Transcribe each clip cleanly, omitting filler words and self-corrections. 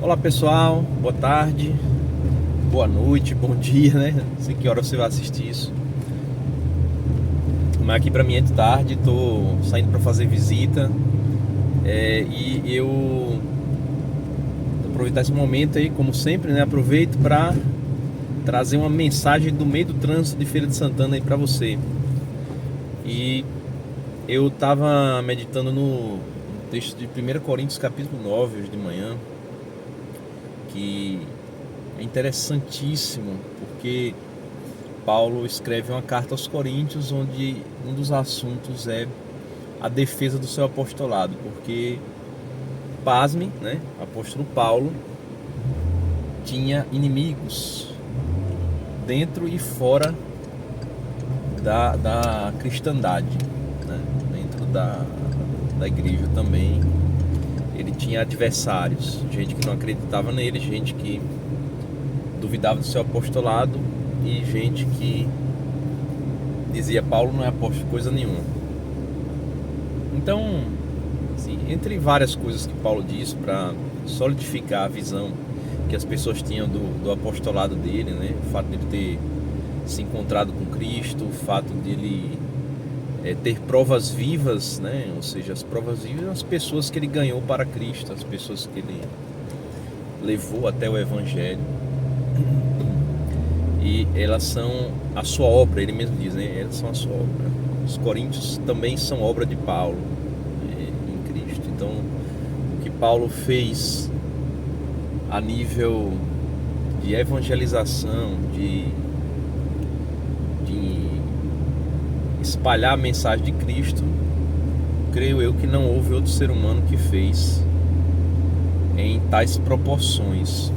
Olá pessoal, boa tarde, boa noite, bom dia, né? Não sei que hora você vai assistir isso. Mas aqui pra mim é de tarde, tô saindo pra fazer visita. E eu vou aproveitar esse momento aí, como sempre, né? Aproveito pra trazer uma mensagem do meio do trânsito de Feira de Santana aí pra você. E eu tava meditando no texto de 1 Coríntios capítulo 9 hoje de manhã, que é interessantíssimo, porque Paulo escreve uma carta aos Coríntios onde um dos assuntos é a defesa do seu apostolado, porque, pasme, né, o apóstolo Paulo tinha inimigos dentro e fora da cristandade, né, dentro da igreja também. Ele tinha adversários, gente que não acreditava nele, gente que duvidava do seu apostolado e gente que dizia Paulo não é apóstolo coisa nenhuma. Então, assim, entre várias coisas que Paulo diz para solidificar a visão que as pessoas tinham do apostolado dele, né? O fato de ele ter se encontrado com Cristo, o fato de ele ter provas vivas, né? Ou seja, as provas vivas, as pessoas que ele ganhou para Cristo, as pessoas que ele levou até o Evangelho. E elas são a sua obra, ele mesmo diz, né? Elas são a sua obra. Os coríntios também são obra de Paulo, em Cristo. Então, o que Paulo fez a nível de evangelização, de espalhar a mensagem de Cristo, creio eu que não houve outro ser humano que fez em tais proporções,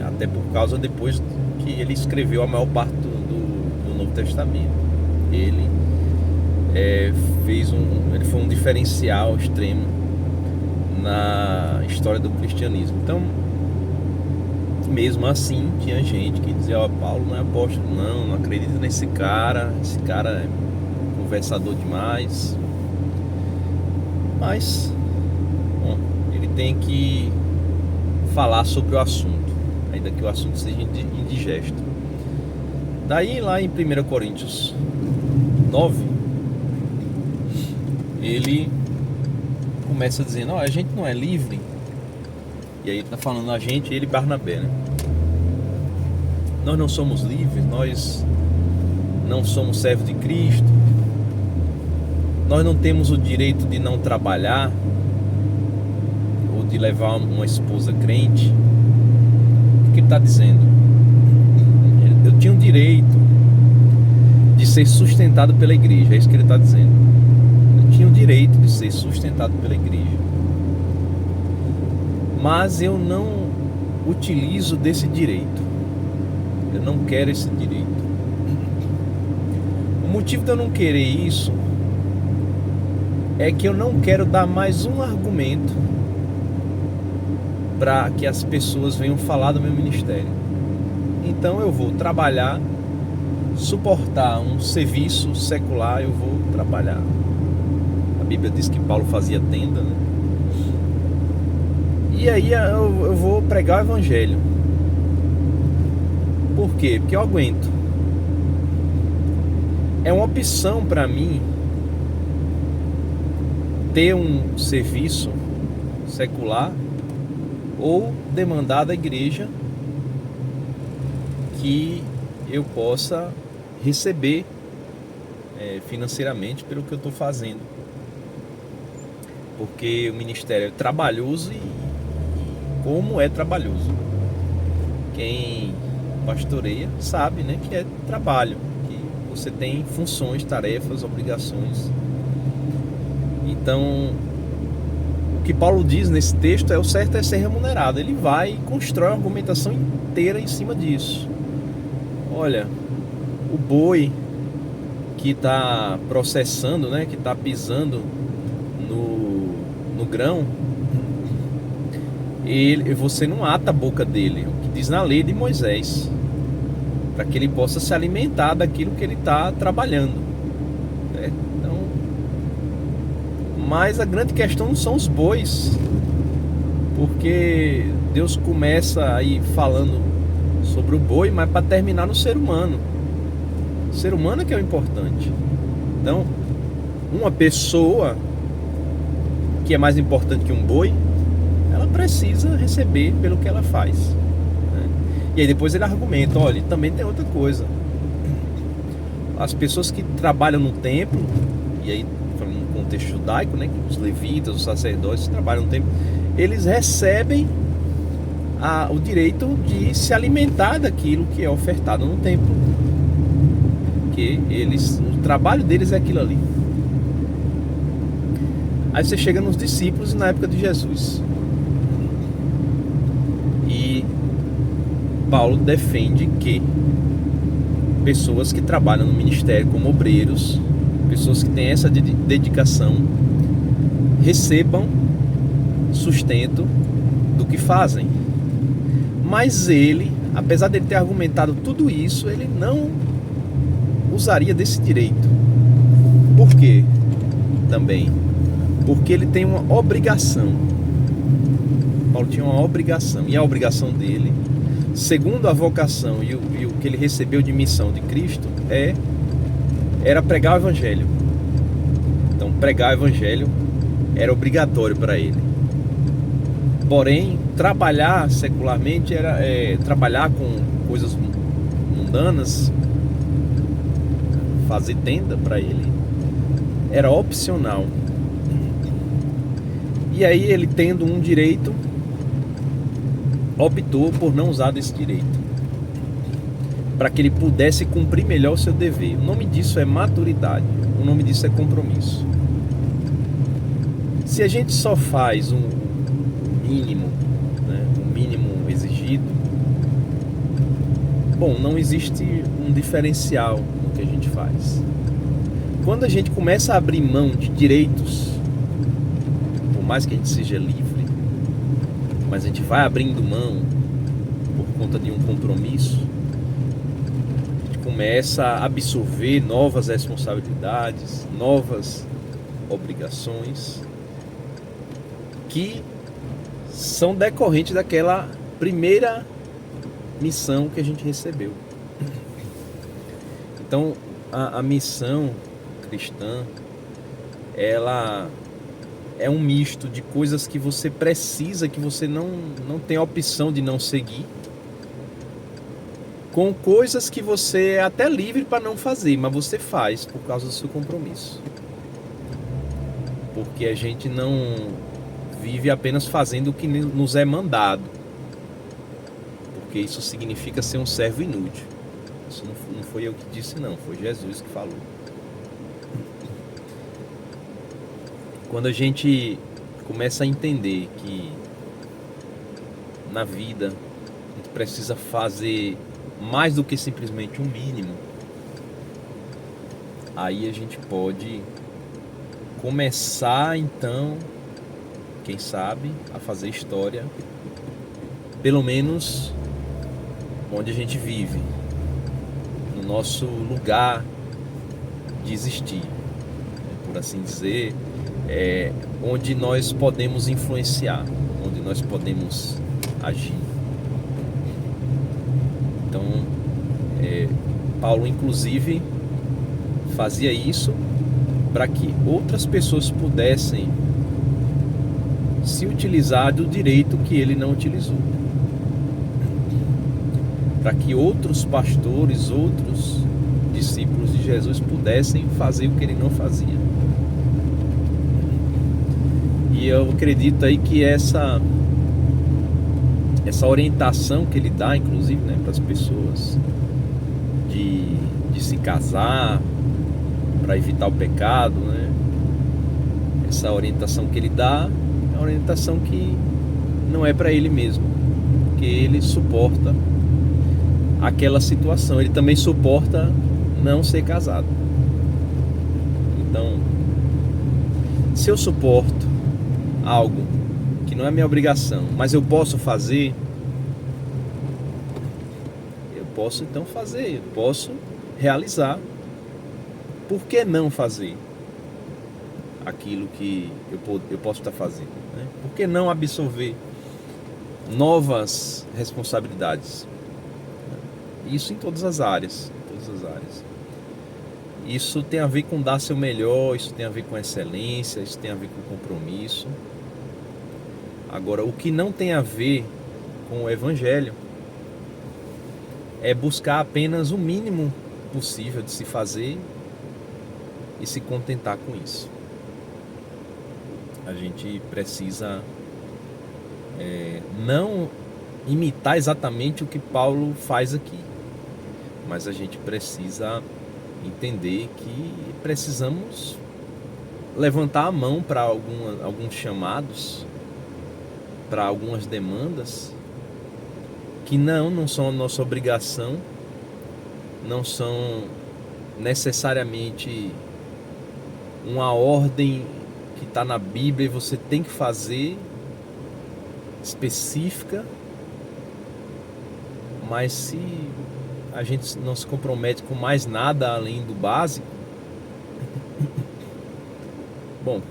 até por causa depois que ele escreveu a maior parte do Novo Testamento. Ele ele foi um diferencial extremo na história do cristianismo. Então, mesmo assim, tinha gente que dizia: Paulo não é apóstolo, não acredita nesse cara, esse cara é conversador demais. Mas, bom, ele tem que falar sobre o assunto, ainda que o assunto seja indigesto. Daí, lá em 1 Coríntios 9, ele começa dizendo: a gente não é livre. E aí ele está falando a gente, ele e Barnabé, né? Nós não somos livres, nós não somos servos de Cristo, nós não temos o direito de não trabalhar ou de levar uma esposa crente. O que ele está dizendo? Eu tinha o direito de ser sustentado pela igreja, é isso que ele está dizendo. Eu tinha o direito de ser sustentado pela igreja, mas eu não utilizo desse direito. Eu não quero esse direito. O motivo de eu não querer isso é que eu não quero dar mais um argumento para que as pessoas venham falar do meu ministério. Então eu vou trabalhar, suportar um serviço secular, eu vou trabalhar. A Bíblia diz que Paulo fazia tenda, né? E aí eu vou pregar o Evangelho. Por quê? Porque eu aguento. É uma opção para mim ter um serviço secular ou demandar da igreja que eu possa receber financeiramente pelo que eu estou fazendo. Porque o ministério é trabalhoso e como é trabalhoso. Quem pastoreia sabe, né, que é trabalho, que você tem funções, tarefas, obrigações. Então, o que Paulo diz nesse texto é: o certo é ser remunerado. Ele vai e constrói uma argumentação inteira em cima disso. Olha, o boi que está processando, né, que está pisando no grão, você não ata a boca dele, o que diz na lei de Moisés, para que ele possa se alimentar daquilo que ele está trabalhando, né? Então, mas a grande questão não são os bois, Porque Deus começa aí falando sobre o boi, mas para terminar no ser humano. O ser humano é que é o importante. Então, uma pessoa que é mais importante que um boi, ela precisa receber pelo que ela faz, né? E aí depois ele argumenta, olha, também tem outra coisa. As pessoas que trabalham no templo, e aí falando no contexto judaico, né, os levitas, os sacerdotes que trabalham no templo, eles recebem o direito de se alimentar daquilo que é ofertado no templo. Porque o trabalho deles é aquilo ali. Aí você chega nos discípulos na época de Jesus. E Paulo defende que pessoas que trabalham no ministério como obreiros, pessoas que têm essa dedicação, recebam sustento do que fazem. Mas ele, apesar de ele ter argumentado tudo isso, ele não usaria desse direito. Por quê? Também porque ele tem uma obrigação. Paulo tinha uma obrigação, e a obrigação dele, segundo a vocação e o que ele recebeu de missão de Cristo, era pregar o Evangelho. Então pregar o Evangelho era obrigatório para ele. Porém, trabalhar secularmente trabalhar com coisas mundanas, fazer tenda para ele, era opcional. E aí ele, tendo um direito, optou por não usar desse direito, para que ele pudesse cumprir melhor o seu dever. O nome disso é maturidade, o nome disso é compromisso. Se a gente só faz um mínimo, né, o mínimo exigido, bom, não existe um diferencial no que a gente faz. Quando a gente começa a abrir mão de direitos, por mais que a gente seja livre, mas a gente vai abrindo mão por conta de um compromisso, a gente começa a absorver novas responsabilidades, novas obrigações que são decorrentes daquela primeira missão que a gente recebeu. Então, a missão cristã, ela é um misto de coisas que você precisa, que você não tem a opção de não seguir, com coisas que você é até livre para não fazer, mas você faz por causa do seu compromisso. Porque a gente não vive apenas fazendo o que nos é mandado, porque isso significa ser um servo inútil. Isso não foi eu que disse, não, foi Jesus que falou. Quando a gente começa a entender que na vida a gente precisa fazer mais do que simplesmente um mínimo, aí a gente pode começar então, quem sabe, a fazer história, pelo menos onde a gente vive, no nosso lugar de existir, por assim dizer, onde nós podemos influenciar, onde nós podemos agir. Então, Paulo inclusive fazia isso para que outras pessoas pudessem se utilizar do direito que ele não utilizou, para que outros pastores, outros discípulos de Jesus pudessem fazer o que ele não fazia. E eu acredito aí que essa orientação que ele dá, inclusive, né, para as pessoas de se casar, para evitar o pecado, né, essa orientação que ele dá é uma orientação que não é para ele mesmo, porque ele suporta aquela situação, ele também suporta não ser casado. Então, se eu suporto algo que não é minha obrigação, mas eu posso fazer, eu posso então fazer, eu posso realizar. Por que não fazer aquilo que eu posso estar fazendo, né? Por que não absorver novas responsabilidades. Isso em todas as áreas, Isso tem a ver com dar seu melhor, isso tem a ver com excelência, isso tem a ver com compromisso. Agora, o que não tem a ver com o Evangelho é buscar apenas o mínimo possível de se fazer e se contentar com isso. A gente precisa não imitar exatamente o que Paulo faz aqui, mas a gente precisa entender que precisamos levantar a mão para alguns chamados, para algumas demandas que não são a nossa obrigação, não são necessariamente uma ordem que está na Bíblia e você tem que fazer, específica, mas se a gente não se compromete com mais nada além do básico, bom,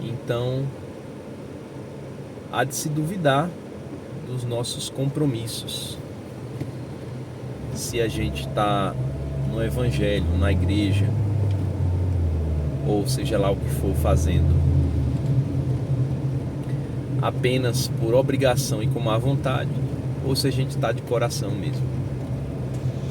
então há de se duvidar dos nossos compromissos. Se a gente está no Evangelho, na igreja, ou seja lá o que for fazendo, apenas por obrigação e com má vontade, ou se a gente está de coração mesmo.